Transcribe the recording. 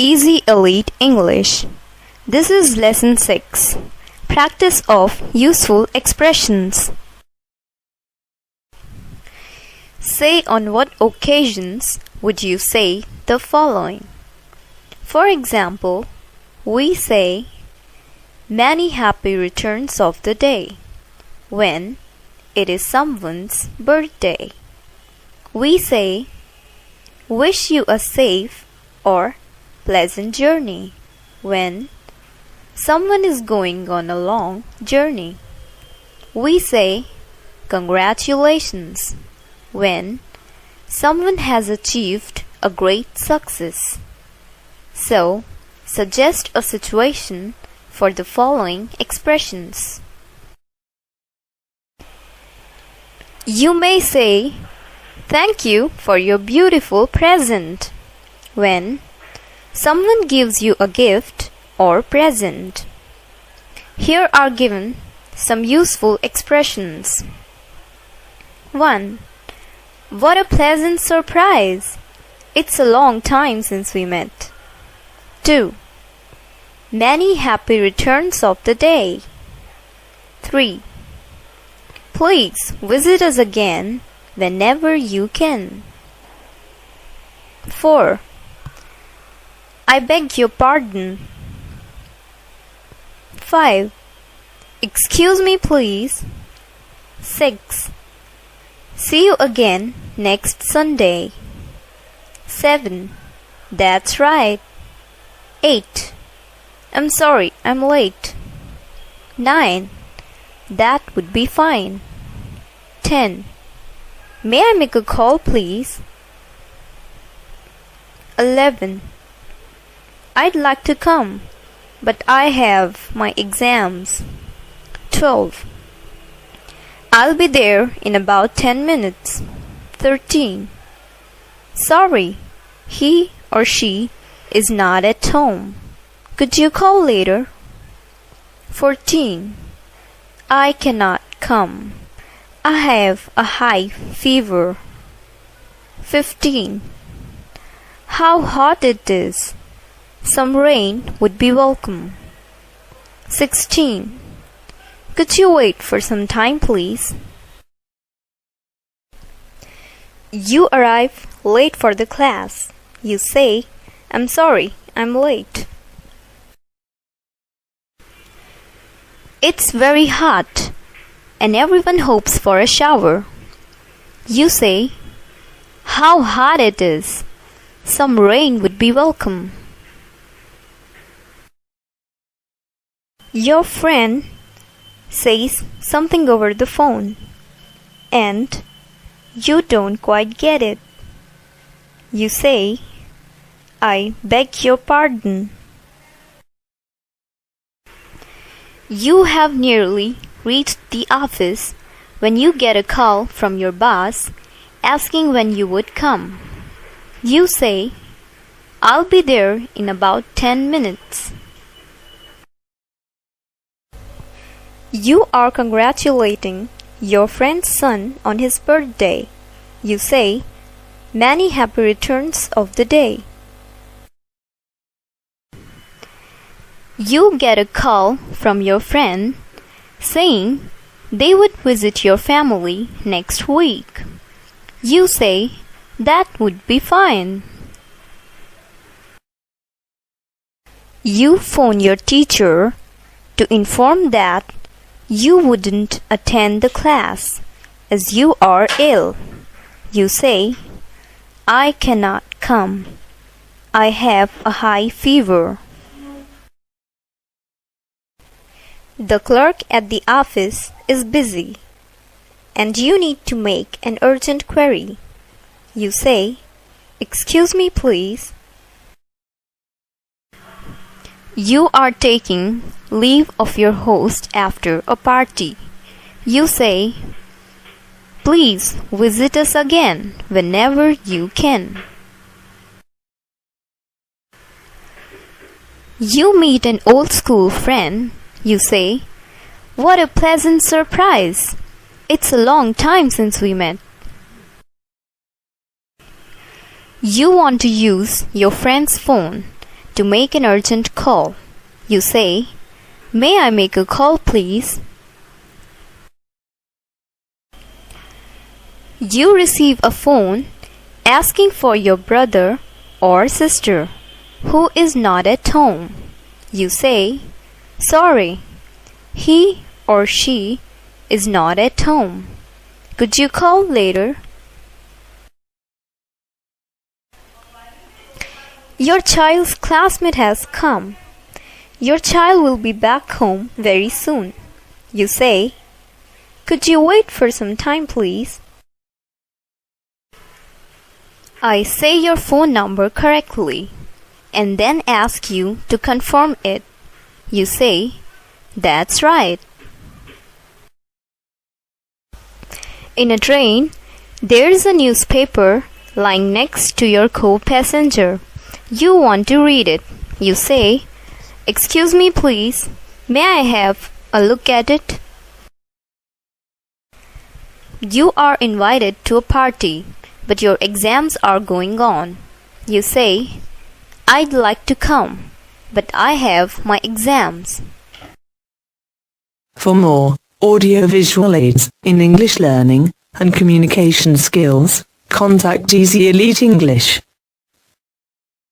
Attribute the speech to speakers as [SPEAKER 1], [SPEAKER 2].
[SPEAKER 1] Easy Elite English. This is Lesson 6. Practice of Useful Expressions. Say on what occasions would you say the following? For example, we say, "Many happy returns of the day" when it is someone's birthday. We say, "Wish you a safe or pleasant journey" when someone is going on a long journey. We say, "Congratulations" when someone has achieved a great success. So, suggest a situation for the following expressions. You may say, "Thank you for your beautiful present" when someone gives you a gift or present. Here are given some useful expressions. 1. What a pleasant surprise! It's a long time since we met. 2. Many happy returns of the day. 3. Please visit us again whenever you can. 4. I beg your pardon. 5. Excuse me, please. 6. See you again next Sunday. 7. That's right. 8. I'm sorry, I'm late. 9. That would be fine. 10. May I make a call, please? 11. I'd like to come, but I have my exams. 12. I'll be there in about 10 minutes. 13. Sorry, he or she is not at home. Could you call later? 14. I cannot come. I have a high fever. 15. How hot it is! Some rain would be welcome. 16. Could you wait for some time, please? You arrive late for the class. You say, "I'm sorry, I'm late." It's very hot, and everyone hopes for a shower. You say, "How hot it is! Some rain would be welcome." Your friend says something over the phone, and you don't quite get it. You say, "I beg your pardon." You have nearly reached the office when you get a call from your boss asking when you would come. You say, "I'll be there in about 10 minutes. You are congratulating your friend's son on his birthday. You say, "Many happy returns of the day." You get a call from your friend saying they would visit your family next week. You say, "That would be fine." You phone your teacher to inform that you wouldn't attend the class as you are ill. You say, "I cannot come. I have a high fever." The clerk at the office is busy, and you need to make an urgent query. You say, "Excuse me, please." You are taking leave of your host after a party. You say, "Please visit us again whenever you can." You meet an old school friend. You say, "What a pleasant surprise! It's a long time since we met." You want to use your friend's phone to make an urgent call. You say, "May I make a call, please?" You receive a phone asking for your brother or sister who is not at home. You say, "Sorry, he or she is not at home. Could you call later?" Your child's classmate has come. Your child will be back home very soon. You say, "Could you wait for some time, please?" I say your phone number correctly and then ask you to confirm it. You say, "That's right." In a train, there is a newspaper lying next to your co-passenger. You want to read it. You say, "Excuse me, please. May I have a look at it?" You are invited to a party, but your exams are going on. You say, "I'd like to come, but I have my exams."
[SPEAKER 2] For more audio-visual aids in English learning and communication skills, contact Easy Elite English.